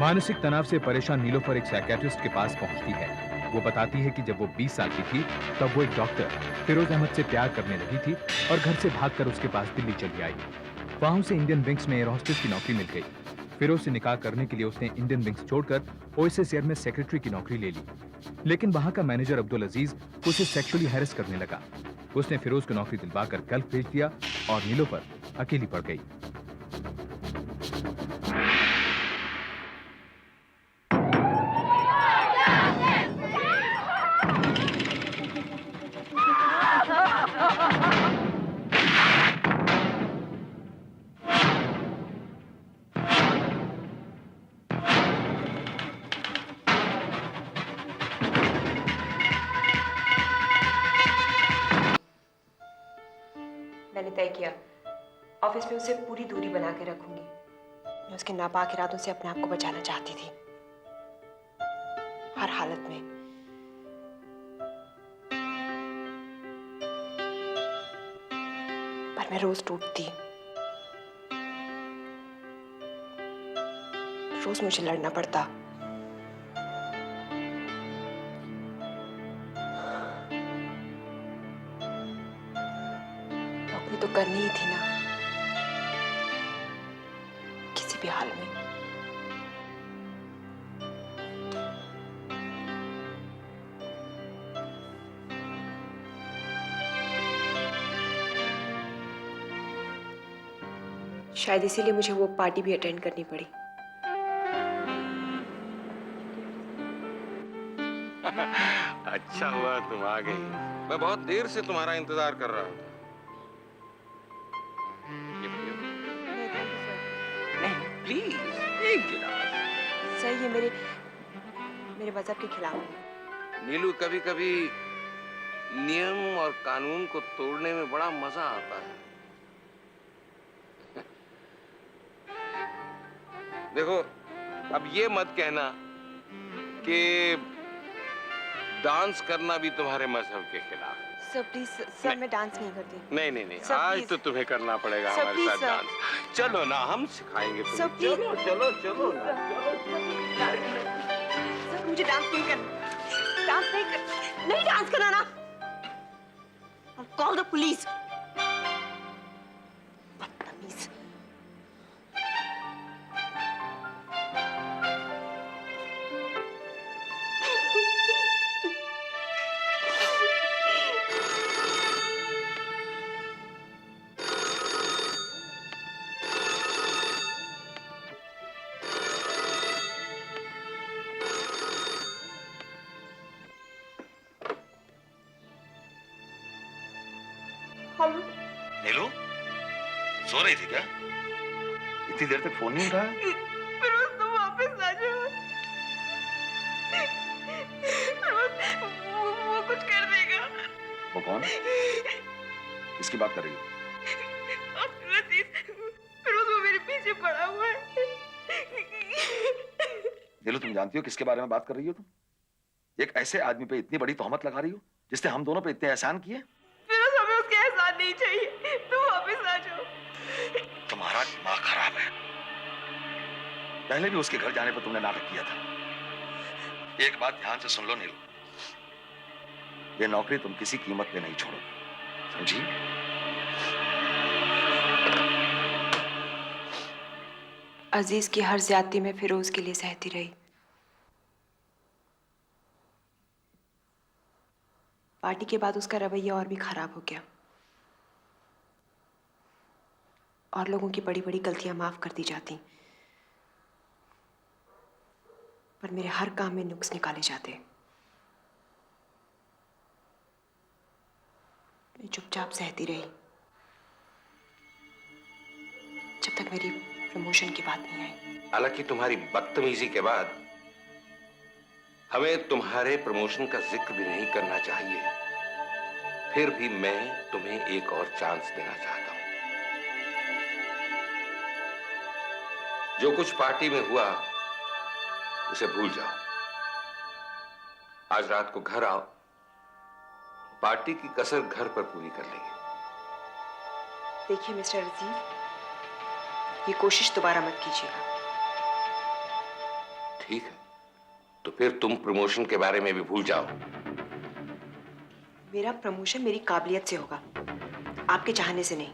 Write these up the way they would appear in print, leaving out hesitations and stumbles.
मानसिक तनाव से परेशान नीलोफर एक साइकियाट्रिस्ट के पास पहुंचती है। वो बताती है कि जब वो 20 साल की थी तब वो एक डॉक्टर फिरोज अहमद से प्यार करने लगी थी और घर से भागकर उसके पास दिल्ली चली आई। वहां उसे इंडियन विंग्स में एयर होस्टेस की नौकरी मिल गई। फिरोज से निकाह करने के लिए उसने इंडियन विंग्स छोड़कर ओएसएस एयर में सेक्रेटरी की नौकरी ले ली। लेकिन वहां का मैनेजर अब्दुल अजीज उसे सेक्सुअली हैरेस करने लगा। उसने फिरोज को नौकरी दिलवाकर गल्फ भेज दिया और नीलोफर अकेली पड़ गई। मैंने तय किया ऑफिस में उसे पूरी दूरी बना के रखूंगी। मैं उसके नापाक इरादों से अपने आप को बचाना चाहती थी, हर हालत में। पर मैं रोज टूटती, रोज मुझे लड़ना पड़ता। नौकरी तो करनी ही थी ना, किसी भी हाल में। शायद इसीलिए मुझे वो पार्टी भी अटेंड करनी पड़ी। अच्छा हुआ तुम आ गई। मैं बहुत देर से तुम्हारा इंतजार कर रहा था। नहीं प्लीज, एक गिलास। सही है, मेरे मजहब के खिलाफ है। नीलू, कभी कभी नियम और कानून को तोड़ने में बड़ा मजा आता है। देखो, अब ये मत कहना कि डांस करना भी तुम्हारे मजहब के खिलाफ है। सर प्लीज, सर मैं डांस नहीं करती। नहीं नहीं नहीं, सर, आज प्लीज। तो तुम्हें करना पड़ेगा सर, हमारे प्लीज, साथ सर। डांस। चलो ना, हम सिखाएंगे सर, तुम्हें। प्लीज। चलो चलो चलो ना, चलो। सर मुझे डांस नहीं करना, नहीं डांस करना ना। I'll call the police. बदतमीज। हेलो नीलू, सो रही थी क्या? इतनी देर तक फोन नहीं उठाया? फिरोज, तुम वापस आ जाओ। वो कुछ कर देगा। वो कौन? किसकी बात कर रही हो? फिरोज, वो मेरे पीछे पड़ा हुआ है। नीलू, तुम जानती हो किसके बारे में बात कर रही हो तुम? एक ऐसे आदमी पे इतनी बड़ी तोहमत लगा रही हो जिसने हम दोनों पे इतने एहसान किए। फिरोज, हमें उसके एहसान नहीं चाहिए, तुम वापस आ जाओ। तुम्हारा दिमाग खराब है। पहले भी उसके घर जाने पर तुमने नाटक किया था। एक बात ध्यान से सुन लो नीलू, ये नौकरी तुम किसी कीमत पे नहीं छोड़ोगे, समझी? अजीज की हर ज्यादती में फिरोज के लिए सहती रही। पार्टी के बाद उसका रवैया और भी खराब हो गया और लोगों की बड़ी बड़ी गलतियां माफ कर दी जाती, पर मेरे हर काम में नुक्स निकाले जाते। मैं चुपचाप सहती रही जब तक मेरी प्रमोशन की बात नहीं आई। हालांकि तुम्हारी बदतमीजी के बाद हमें तुम्हारे प्रमोशन का जिक्र भी नहीं करना चाहिए, फिर भी मैं तुम्हें एक और चांस देना चाहता हूं। जो कुछ पार्टी में हुआ उसे भूल जाओ। आज रात को घर आओ, पार्टी की कसर घर पर पूरी कर लेंगे। देखिए मिस्टर अजीज, ये कोशिश दोबारा मत कीजिएगा। ठीक है, तो फिर तुम प्रमोशन के बारे में भी भूल जाओ। मेरा प्रमोशन मेरी काबिलियत से होगा, आपके चाहने से नहीं।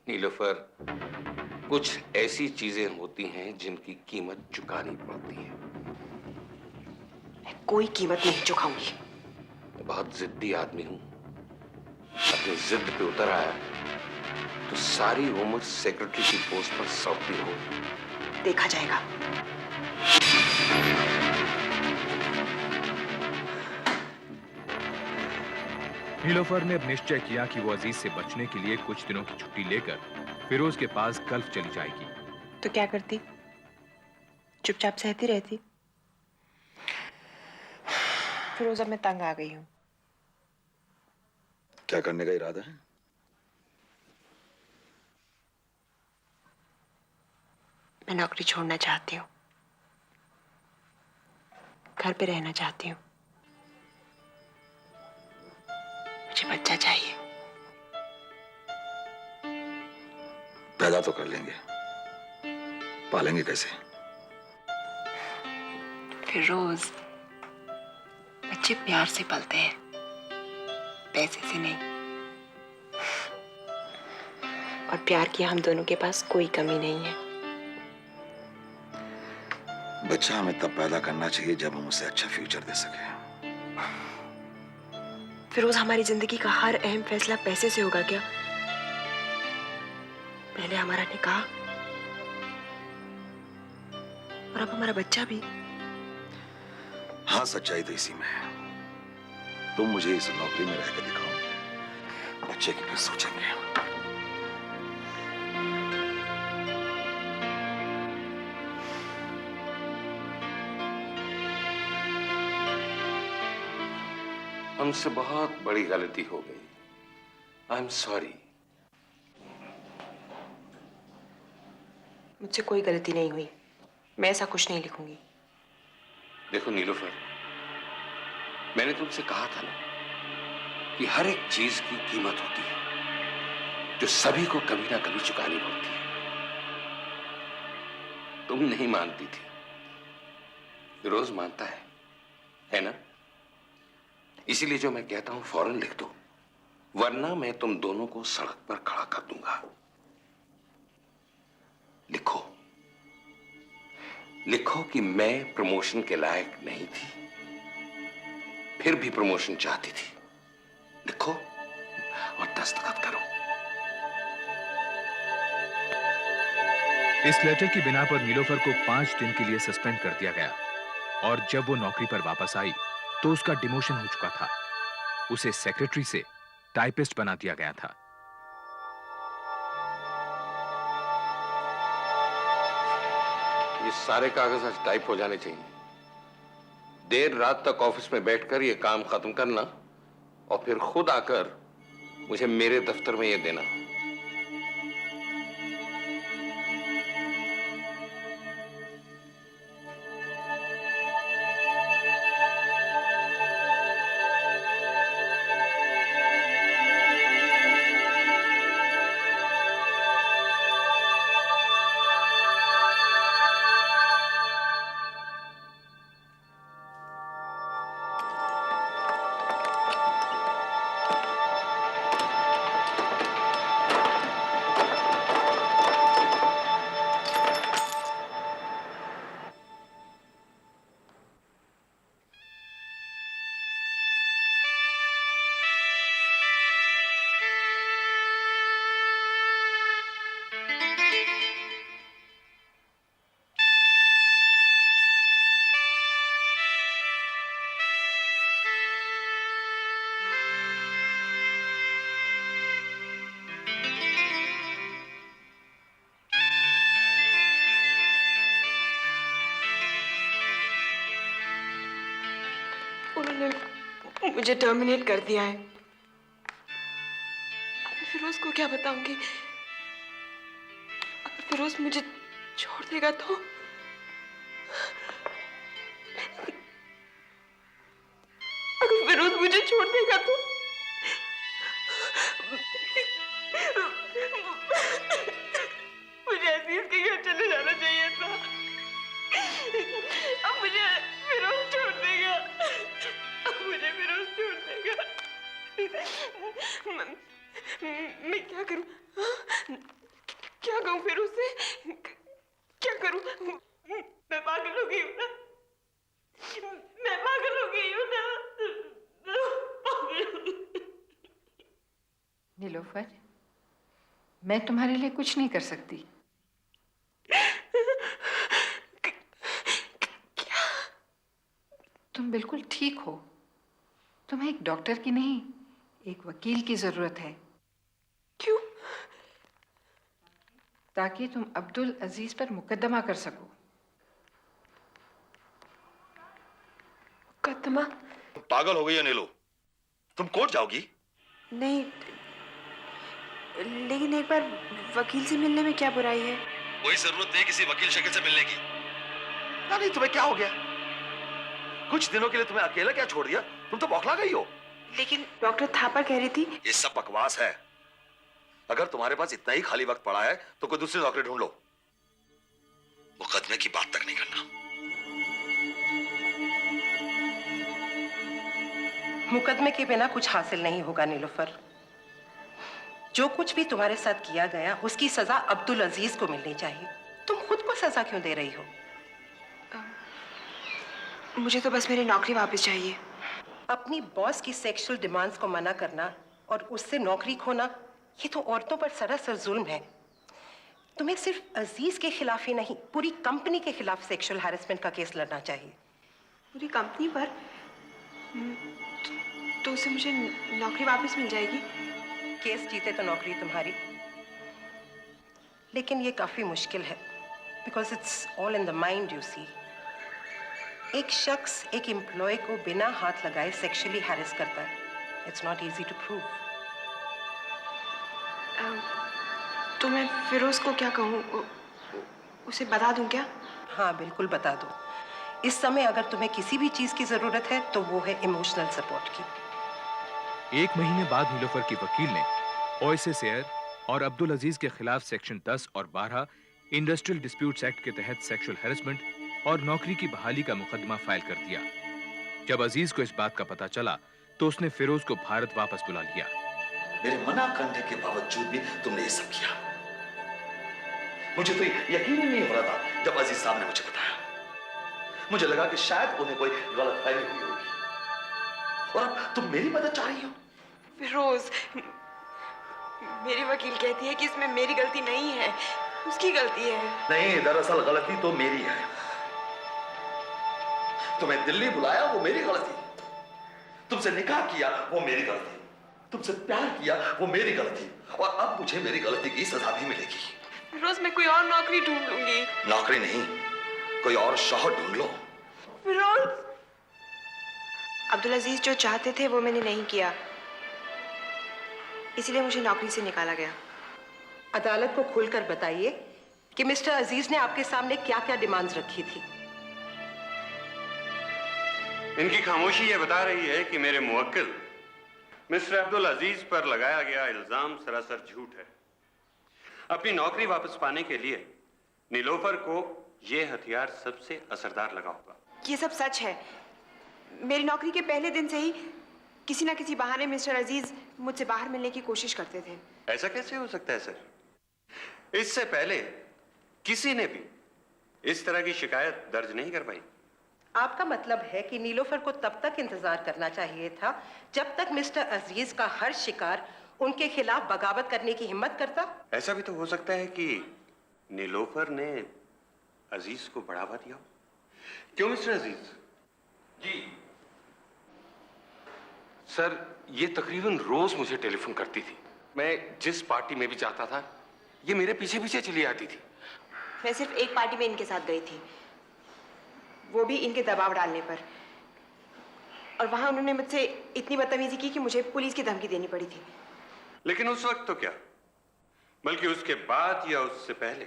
नीलोफर, कुछ ऐसी चीजें होती हैं जिनकी कीमत चुकानी पड़ती है। मैं कोई कीमत नहीं चुकाऊंगी। मैं बहुत जिद्दी आदमी हूं। अपनी जिद पे उतर आया तो सारी उम्र सेक्रेटरी की पोस्ट पर सौंपती हो। देखा जाएगा। नीलोफर ने अब निश्चय किया कि वो अजीज से बचने के लिए कुछ दिनों की छुट्टी लेकर फिरोज के पास गल्फ चली जाएगी। तो क्या करती? चुपचाप सहती रहती। फिरोज, अब मैं तंग आ गई हूँ। क्या करने का इरादा है? मैं नौकरी छोड़ना चाहती हूँ, घर पे रहना चाहती हूँ। मुझे बच्चा चाहिए। पैदा तो कर लेंगे, पालेंगे कैसे? फिरोज, बच्चे प्यार से पलते हैं, पैसे से नहीं। और प्यार की हम दोनों के पास कोई कमी नहीं है। बच्चा हमें तब पैदा करना चाहिए जब हम उसे अच्छा फ्यूचर दे सके। फिरोज, हमारी जिंदगी का हर अहम फैसला पैसे से होगा क्या? पहले हमारा निकाह और अब हमारा बच्चा भी। हाँ, सच्चाई तो इसी में है। तुम मुझे इस नौकरी में रहकर दिखाओ, बच्चे की फिर सोचेंगे। हमसे बहुत बड़ी गलती हो गई। I am sorry. मुझसे कोई गलती नहीं हुई। मैं ऐसा कुछ नहीं लिखूंगी। देखो नीलोफर, मैंने तुमसे कहा था ना कि हर एक चीज की कीमत होती है जो सभी को कभी ना कभी चुकानी पड़ती है। तुम नहीं मानती थी, फिरोज मानता है ना? इसीलिए जो मैं कहता हूं फौरन लिख दो, वरना मैं तुम दोनों को सड़क पर खड़ा कर दूंगा। लिखो, लिखो कि मैं प्रमोशन के लायक नहीं थी, फिर भी प्रमोशन चाहती थी। लिखो और दस्तखत करो। इस लेटर की बिना पर नीलोफर को 5 दिन के लिए सस्पेंड कर दिया गया और जब वो नौकरी पर वापस आई तो उसका डिमोशन हो चुका था। उसे सेक्रेटरी से टाइपिस्ट बना दिया गया था। ये सारे कागज आज टाइप हो जाने चाहिए। देर रात तक ऑफिस में बैठकर ये काम खत्म करना और फिर खुद आकर मुझे मेरे दफ्तर में ये देना। उन्होंने मुझे टर्मिनेट कर दिया है। मैं फिरोज को क्या बताऊंगी? अगर फिरोज मुझे छोड़ देगा तो अगर फिरोज मुझे छोड़ देगा तो मुझे अजीज के घर चले जाना चाहिए था। मुझे फिरोज छोड़ देगा, मुझे फिरोज छोड़ देगा। मैं क्या करूं? क्या कहूं फिरोज से? क्या करूं? मैं पागल हो गई हूं ना, मैं पागल हो गई हूं ना। नीलोफर, मैं तुम्हारे लिए कुछ नहीं कर सकती। तुम बिल्कुल ठीक हो। तुम्हें एक डॉक्टर की नहीं, एक वकील की जरूरत है। क्यों? ताकि तुम अब्दुल अजीज पर मुकदमा कर सको। मुकदमा? तुम पागल हो गई हो नीलू, तुम कोर्ट जाओगी? नहीं, लेकिन एक बार वकील से मिलने में क्या बुराई है? कोई जरूरत नहीं किसी वकील शक्ल से मिलने की। नहीं, तुम्हें क्या हो गया? कुछ दिनों के लिए तुम्हें अकेला क्या छोड़ दिया? तुम तो बौखला गई हो। लेकिन डॉक्टर थापर कह रही थी। ये सब बकवास है। अगर तुम्हारे पास इतना ही खाली वक्त पड़ा है तो कोई दूसरी नौकरी ढूंढ लो। मुकदमे की बात तक नहीं करना। मुकदमे के बिना कुछ हासिल नहीं होगा नीलोफर। जो कुछ भी तुम्हारे साथ किया गया उसकी सजा अब्दुल अजीज को मिलनी चाहिए। तुम खुद को सजा क्यों दे रही हो? मुझे तो बस मेरी नौकरी वापस चाहिए। अपनी बॉस की सेक्सुअल डिमांड्स को मना करना और उससे नौकरी खोना, ये तो औरतों पर सरासर जुल्म है। तुम्हें सिर्फ अजीज के खिलाफ ही नहीं, पूरी कंपनी के खिलाफ सेक्सुअल हैरेसमेंट का केस लड़ना चाहिए। पूरी कंपनी पर? तो उससे मुझे नौकरी वापस मिल जाएगी? केस जीते तो नौकरी तुम्हारी, लेकिन ये काफी मुश्किल है, because it's all in the mind. You see, एक शख्स एक एम्प्लॉय को बिना हाथ लगाए सेक्सुअली हैरेस करता है। It's not easy to prove. तो मैं फिरोज को क्या कहूँ? उसे बता दूं क्या? हाँ, बिल्कुल बता दो। इस समय अगर तुम्हें किसी भी चीज की जरूरत है तो वो है इमोशनल सपोर्ट की। 1 महीने बाद नीलोफर की वकील ने ओएसिस एयर और अब्दुल अजीज के खिलाफ सेक्शन 10 और 12 इंडस्ट्रियल डिस्प्यूट्स एक्ट के तहत सेक्सुअल हैरेसमेंट और नौकरी की बहाली का मुकदमा फाइल कर दिया। जब अजीज को इस बात का पता चला तो उसने फिरोज को भारत वापस बुला लिया। मेरे मना करने के बावजूद भी तुमने ये सब किया। मुझे तो यकीन ही नहीं हो रहा था जब अजीज साहब ने मुझे बताया। मुझे लगा कि शायद उन्हें कोई गलतफहमी हुई होगी और अब तुम मेरी मदद चाह रही हो। फिरोज, मेरी वकील कहती है कि इसमें मेरी गलती नहीं है, उसकी गलती है। नहीं, दरअसल गलती तो मेरी है। तुम्हें दिल्ली बुलाया वो मेरी गलती, तुमसे निकाह किया वो मेरी गलती, तुमसे प्यार किया वो मेरी गलती, और अब मुझे मेरी गलती की सजा भी मिलेगी। फिरोज, मैं कोई और नौकरी ढूंढ लूंगी। नौकरी नहीं, कोई और शौहर ढूंढ लो। फिरोज, अब्दुल अजीज जो चाहते थे वो मैंने नहीं किया, इसलिए मुझे नौकरी से निकाला गया। अदालत को खुलकर बताइए कि मिस्टर अजीज ने आपके सामने क्या क्या डिमांड्स रखी थी। इनकी खामोशी ये बता रही है कि मेरे मुवक्किल मिस्टर अब्दुल अजीज पर लगाया गया इल्जाम सरासर झूठ है। अपनी नौकरी वापस पाने के लिए नीलोफर को यह हथियार सबसे असरदार लगा होगा। ये सब सच है। मेरी नौकरी के पहले दिन से ही किसी ना किसी बहाने मिस्टर अजीज मुझसे बाहर मिलने की कोशिश करते थे। ऐसा कैसे हो सकता है सर? इससे पहले किसी ने भी इस तरह की शिकायत दर्ज नहीं कर पाई। आपका मतलब है कि नीलोफर को तब तक इंतजार करना चाहिए था जब तक मिस्टर अजीज का हर शिकार उनके खिलाफ बगावत करने की हिम्मत करता? ऐसा भी तो हो सकता है कि नीलोफर ने अजीज को बढ़ावा दिया। क्यों मिस्टर अजीज? जी सर, ये तकरीबन रोज मुझे टेलीफोन करती थी। मैं जिस पार्टी में भी जाता था ये मेरे पीछे पीछे चली आती थी। मैं सिर्फ एक पार्टी में इनके साथ गई थी, वो भी इनके दबाव डालने पर, और वहां उन्होंने मुझसे इतनी बदतमीजी की कि मुझे पुलिस की धमकी देनी पड़ी थी। लेकिन उस वक्त तो क्या, बल्कि उसके बाद या उससे पहले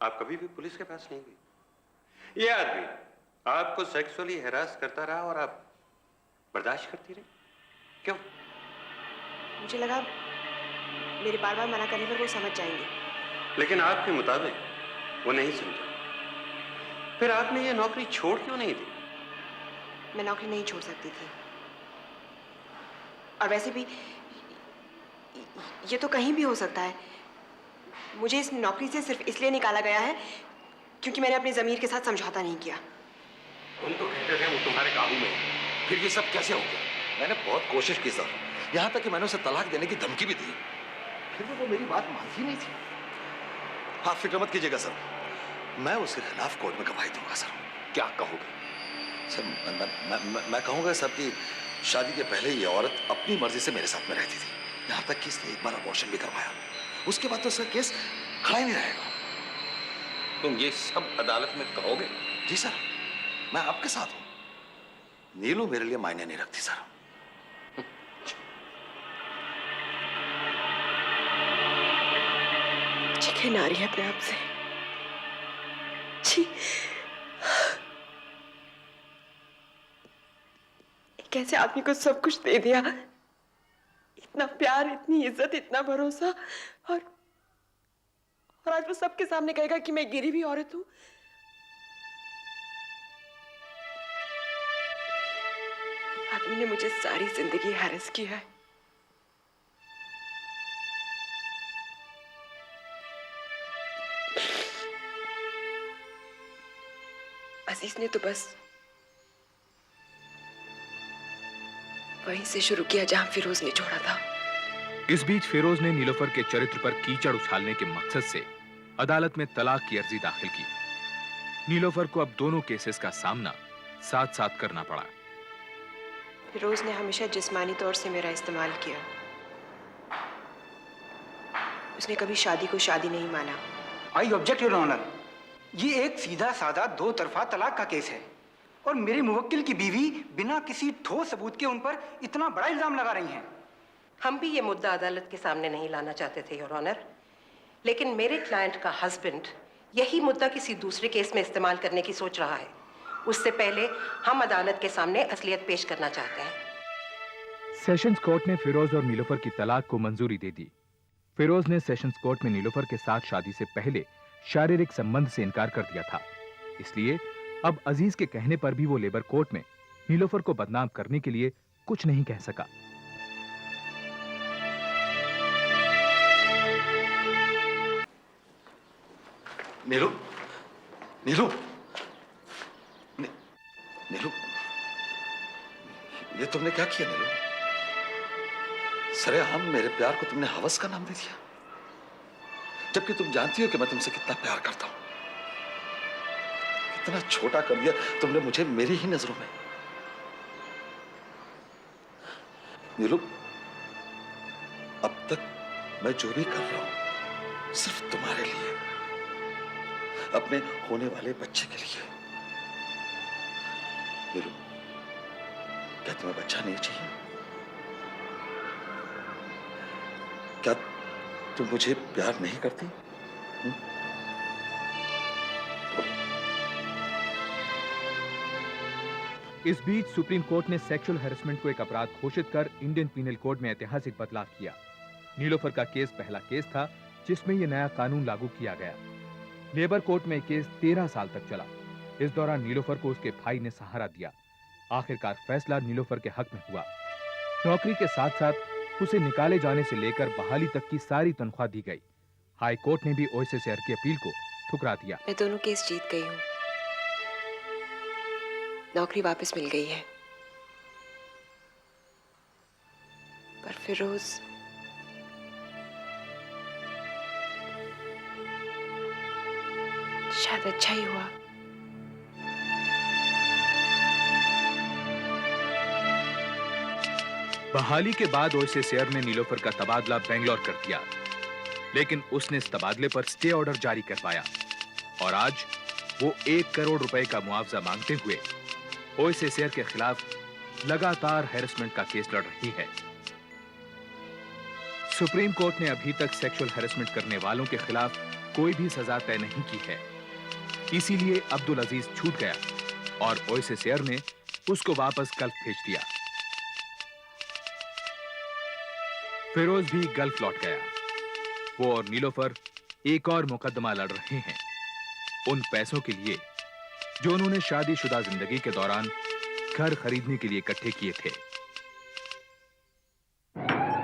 आप कभी भी पुलिस के पास नहीं गई। ये आदमी आपको सेक्सुअली हैरास करता रहा और आप बर्दाश्त करती रही। क्यों? मुझे लगा मेरे बार बार मना करने पर वो समझ जाएंगे। लेकिन आपके मुताबिक वो नहीं समझा। फिर आपने ये नौकरी छोड़ क्यों नहीं दी? मैं नौकरी नहीं छोड़ सकती थी, और वैसे भी ये तो कहीं भी हो सकता है। मुझे इस नौकरी से सिर्फ इसलिए निकाला गया है क्योंकि मैंने अपने ज़मीर के साथ समझौता नहीं किया। तुम तो कहते थे वो तुम्हारे काबू में है, फिर ये सब कैसे हो गया? मैंने बहुत कोशिश की सर, यहाँ तक कि मैंने उसे तलाक देने की धमकी भी दी, फिर भी वो मेरी बात मानती नहीं थी। आप फिक्र मत कीजिएगा सर, मैं उसके खिलाफ कोर्ट में गवाही दूंगा सर। क्या कहोगे? सर मैं कहूँगा सर कि शादी के पहले ये औरत अपनी मर्जी से मेरे साथ में रहती थी, यहाँ तक कि इसने एक बार अबॉर्शन भी करवाया। उसके बाद तो उसका केस खड़ा ही नहीं रहेगा। तुम ये सब अदालत में कहोगे? जी सर, मैं आपके साथ हूं। नीलू मेरे लिए मायने नहीं रखती सर। चिकन आ रही है अपने आप से। छी, एक ऐसे आदमी को सब कुछ दे दिया, इतना प्यार, इतनी इज्जत, इतना भरोसा, और आज वो सबके सामने कहेगा कि मैं गिरी हुई औरत हूं। आदमी ने मुझे सारी जिंदगी हैरेस किया है। अजीज ने तो बस वहीं से शुरू किया जहां फिरोज ने छोड़ा था। इस बीच फिरोज ने नीलोफर के चरित्र पर कीचड़ उछालने के मकसद से अदालत में तलाक की अर्जी दाखिल की। नीलोफर को अब दोनों केसेस का सामना साथ साथ करना पड़ा। फिरोज ने हमेशा जिस्मानी तौर से मेरा इस्तेमाल किया। उसने कभी शादी को शादी नहीं माना। आई ऑब्जेक्ट योर ऑनर, ये एक सीधा साधा दो तरफा तलाक का केस है और मेरे मुवक्किल की बीवी बिना किसी ठोस सबूत के उन पर इतना बड़ा इल्जाम लगा रही हैं। हम भी ये मुद्दा अदालत के सामने नहीं लाना चाहते थे योर ऑनर, लेकिन मेरे क्लाइंट का हस्बैंड यही मुद्दा किसी दूसरे केस में इस्तेमाल करने की सोच रहा है। उससे पहले हम अदालत के सामने असलियत पेश करना चाहते हैं। सेशंस कोर्ट ने फिरोज और नीलोफर की तलाक को मंजूरी दे दी। फिरोज ने सेशंस कोर्ट में नीलोफर के साथ शादी से पहले शारीरिक संबंध से इनकार कर दिया था, इसलिए अब अजीज के कहने पर भी वो लेबर कोर्ट में नीलोफर को बदनाम करने के लिए कुछ नहीं कह सका। नीलू, नीलू, नीलू, ये तुमने क्या किया नीलू? सरेआम मेरे प्यार को तुमने हवस का नाम दे दिया, जबकि तुम जानती हो कि मैं तुमसे कितना प्यार करता हूं। कितना छोटा कर दिया तुमने मुझे मेरी ही नजरों में। नीलू, अब तक मैं जो भी कर रहा हूं सिर्फ तुम्हारे लिए, अपने होने वाले बच्चे के लिए। नीलू, क्या तुम्हें बच्चा नहीं चाहिए? क्या तुम मुझे प्यार नहीं करती? इस बीच सुप्रीम कोर्ट ने सेक्सुअल हैरेसमेंट को एक अपराध घोषित कर इंडियन पीनल कोड में ऐतिहासिक बदलाव किया। नीलोफर का केस पहला केस था जिसमें यह नया कानून लागू किया गया। लेबर कोर्ट में केस 13 साल तक चला। इस दौरान नीलोफर को उसके भाई ने सहारा दिया। आखिरकार फैसला नीलोफर के हक में हुआ। नौकरी के साथ साथ उसे निकाले जाने से लेकर बहाली तक की सारी तनख्वाह दी गई। हाई कोर्ट ने भी ओएसएसआर की अपील को ठुकरा दिया। मैं दोनों केस जीत गई हूँ। नौकरी वापस मिल गई है, पर फिरोज शायद अच्छा ही हुआ। बहाली के बाद ओएसएसआर ने नीलोफर का तबादला बेंगलोर कर दिया, लेकिन उसने इस तबादले पर स्टे ऑर्डर जारी करवाया और आज वो 1 करोड़ रुपए का मुआवजा मांगते हुए ओएसएसआर के खिलाफ लगातार हैरेसमेंट का केस लड़ रही है। सुप्रीम कोर्ट ने अभी तक सेक्सुअल हैरेसमेंट करने वालों के खिलाफ कोई भी सजा तय नहीं की है, इसीलिए अब्दुल अजीज छूट गया और ओएसएसआर ने उसको वापस गल्फ भेज दिया। फिरोज भी गल्फ लौट गया। वो और नीलोफर एक और मुकदमा लड़ रहे हैं, उन पैसों के लिए जो उन्होंने शादीशुदा जिंदगी के दौरान घर खरीदने के लिए इकट्ठे किए थे।